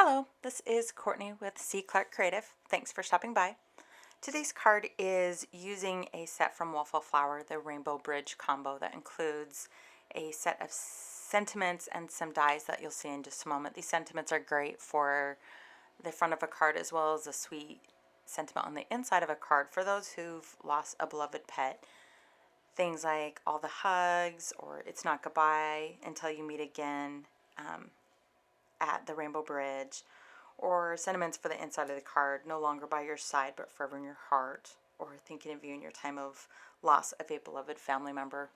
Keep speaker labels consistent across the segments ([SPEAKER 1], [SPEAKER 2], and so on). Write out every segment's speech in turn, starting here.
[SPEAKER 1] Hello, this is Courtney with C. Clark Creative. Thanks for stopping by. Today's card is using a set from Waffle Flower, the Rainbow Bridge combo that includes a set of sentiments and some dies that you'll see in just a moment. These sentiments are great for the front of a card as well as a sweet sentiment on the inside of a card for those who've lost a beloved pet. Things like all the hugs or it's not goodbye until you meet again. At the Rainbow Bridge, or sentiments for the inside of the card, no longer by your side but forever in your heart, or thinking of you in your time of loss of a beloved family member.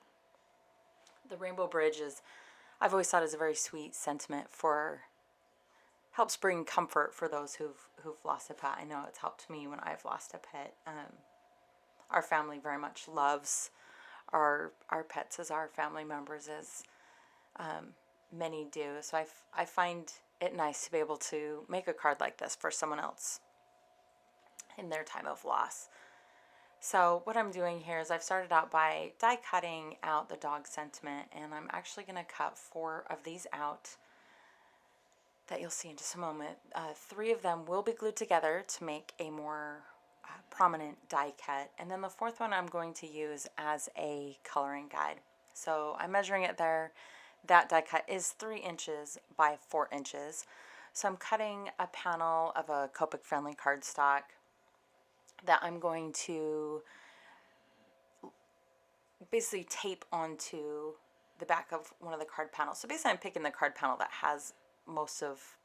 [SPEAKER 1] The Rainbow Bridge is, I've always thought, is a very sweet sentiment for, helps bring comfort for those who've lost a pet. I know it's helped me when I've lost a pet. Our family very much loves our pets as our family members, as many do. So I find it nice to be able to make a card like this for someone else in their time of loss. So what I'm doing here is I've started out by die cutting out the dog sentiment, and I'm actually going to cut 4 of these out that you'll see in just a moment. 3 of them will be glued together to make a more prominent die cut, and then the 4th one I'm going to use as a coloring guide. So I'm measuring it there. That die cut is 3 inches by 4 inches. So I'm cutting a panel of a Copic friendly cardstock that I'm going to basically tape onto the back of one of the card panels. So basically I'm picking the card panel that has most of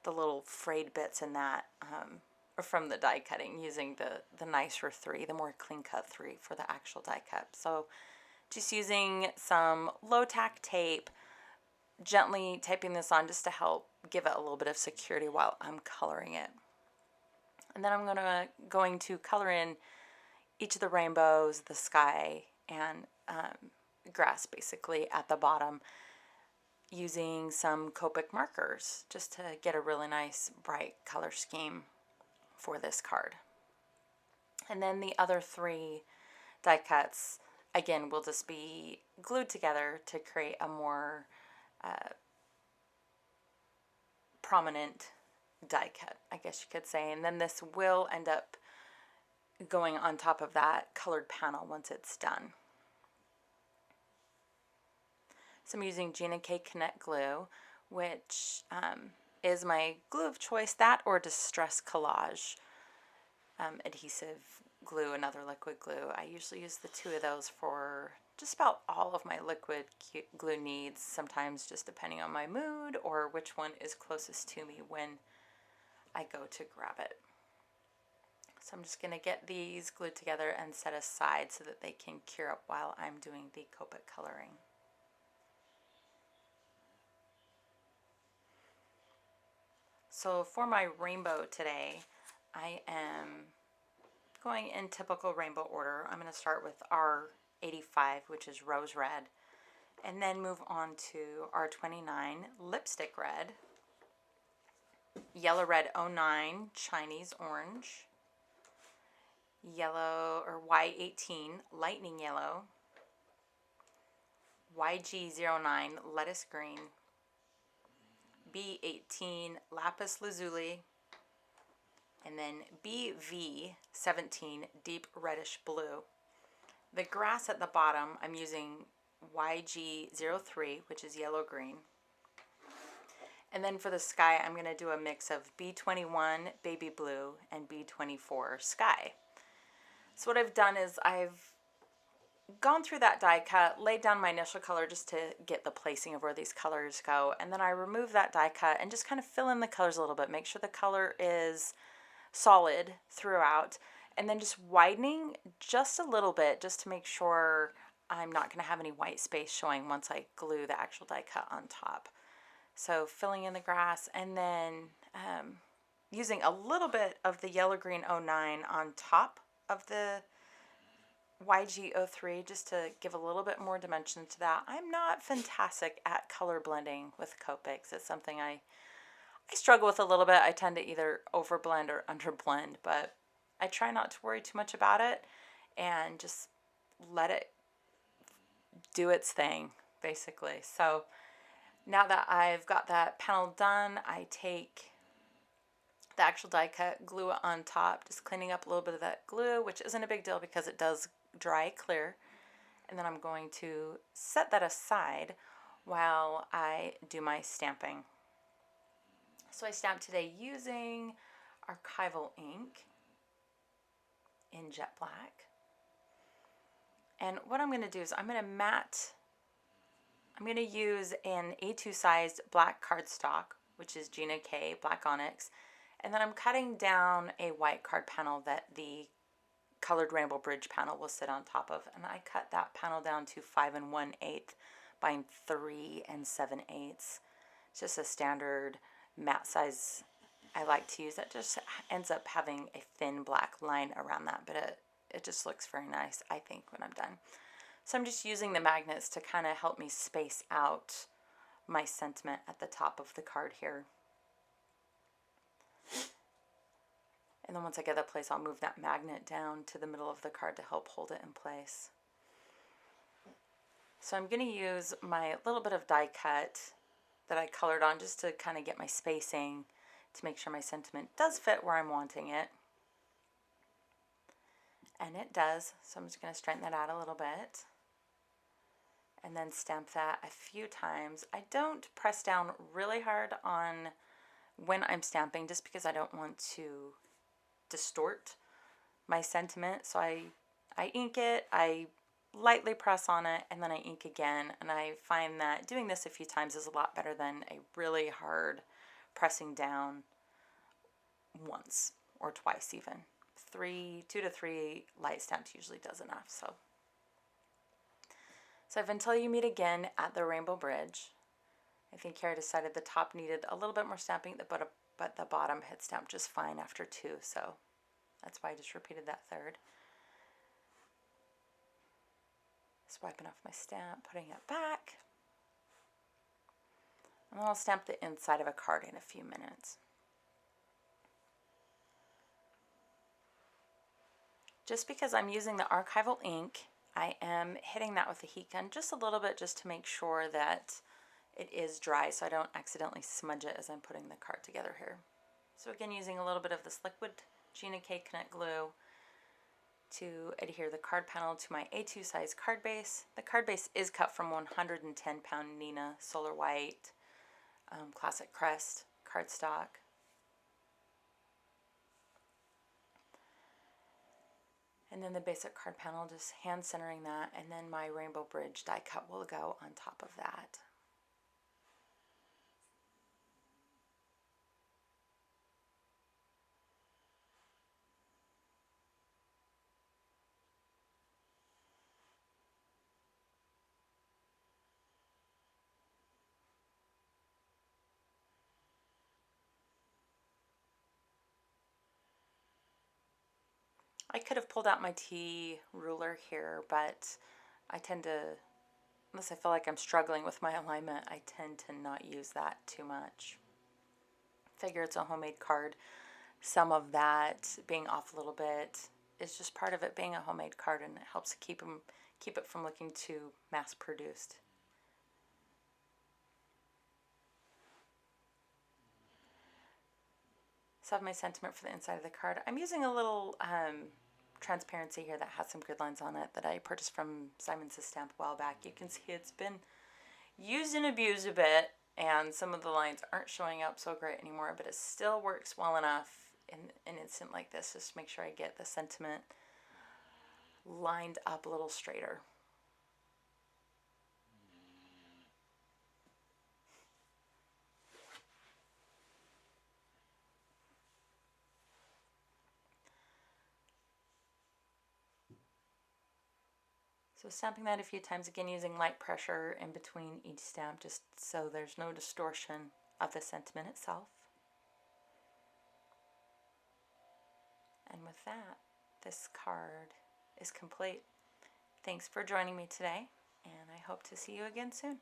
[SPEAKER 1] the little frayed bits in that from the die cutting, using the nicer 3, the more clean cut 3 for the actual die cut. So just using some low tack tape, gently taping this on just to help give it a little bit of security while I'm coloring it. And then I'm going to color in each of the rainbows, the sky, and grass basically at the bottom, using some Copic markers just to get a really nice bright color scheme for this card. And then the other 3 die cuts, again, will just be glued together to create a more prominent die cut, I guess you could say. And then this will end up going on top of that colored panel once it's done. So I'm using Gina K Connect glue, which is my glue of choice, that or Distress Collage adhesive glue, another liquid glue. I usually use the 2 of those for just about all of my liquid glue needs, sometimes just depending on my mood or which one is closest to me when I go to grab it. So I'm just going to get these glued together and set aside so that they can cure up while I'm doing the Copic coloring. So for my rainbow today, I am going in typical rainbow order. I'm going to start with R85, which is rose red, and then move on to R29, lipstick red, yellow red 09, Chinese orange, yellow or Y18, lightning yellow, YG09, lettuce green, B18, lapis lazuli, and then BV17, deep reddish blue. The grass at the bottom, I'm using YG03, which is yellow-green. And then for the sky, I'm going to do a mix of B21, baby blue, and B24, sky. So what I've done is I've gone through that die cut, laid down my initial color just to get the placing of where these colors go, and then I remove that die cut and just kind of fill in the colors a little bit, make sure the color is solid throughout, and then just widening just a little bit just to make sure I'm not going to have any white space showing once I glue the actual die cut on top. So filling in the grass, and then using a little bit of the yellow-green 09 on top of the YG03 just to give a little bit more dimension to that. I'm not fantastic at color blending with Copics. It's something I struggle with a little bit. I tend to either overblend or underblend, but I try not to worry too much about it and just let it do its thing, basically. So now that I've got that panel done, I take the actual die cut, glue it on top, just cleaning up a little bit of that glue, which isn't a big deal because it does dry clear. And then I'm going to set that aside while I do my stamping. So I stamped today using Archival ink in jet black. And what I'm going to do is I'm going to use an A2 sized black cardstock, which is Gina K, black onyx. And then I'm cutting down a white card panel that the colored rainbow bridge panel will sit on top of. And I cut that panel down to 5 1/8 by 3 7/8. It's just a standard matte size I like to use. That just ends up having a thin black line around that, but it just looks very nice, I think, when I'm done. So I'm just using the magnets to kind of help me space out my sentiment at the top of the card here. And then once I get that place, I'll move that magnet down to the middle of the card to help hold it in place. So I'm going to use my little bit of die cut that I colored on just to kind of get my spacing to make sure my sentiment does fit where I'm wanting it. And it does, so I'm just going to straighten that out a little bit. And then stamp that a few times. I don't press down really hard on when I'm stamping just because I don't want to distort my sentiment. So I ink it, I lightly press on it, and then I ink again. And I find that doing this a few times is a lot better than a really hard pressing down once or twice even. 2 to 3 light stamps usually does enough. So until you meet again at the Rainbow Bridge. I think here I decided the top needed a little bit more stamping, but the bottom had stamped just fine after 2, so that's why I just repeated that third. Swiping off my stamp, putting it back. And then I'll stamp the inside of a card in a few minutes. Just because I'm using the Archival ink, I am hitting that with a heat gun just a little bit just to make sure that it is dry so I don't accidentally smudge it as I'm putting the card together here. So again, using a little bit of this liquid Gina K Connect glue to adhere the card panel to my A2 size card base. The card base is cut from 110 pound Neenah Solar White Classic Crest cardstock. And then the basic card panel, just hand centering that, and then my Rainbow Bridge die cut will go on top of that. I could have pulled out my T ruler here, but I tend to, unless I feel like I'm struggling with my alignment, I tend to not use that too much. Figure it's a homemade card. Some of that being off a little bit is just part of it being a homemade card, and it helps keep it from looking too mass produced. So I have my sentiment for the inside of the card. I'm using a little transparency here that has some grid lines on it that I purchased from Simon Says Stamp a while back. You can see it's been used and abused a bit, and some of the lines aren't showing up so great anymore, but it still works well enough in an instant like this. Just make sure I get the sentiment lined up a little straighter. So stamping that a few times, again using light pressure in between each stamp just so there's no distortion of the sentiment itself. And with that, this card is complete. Thanks for joining me today, and I hope to see you again soon.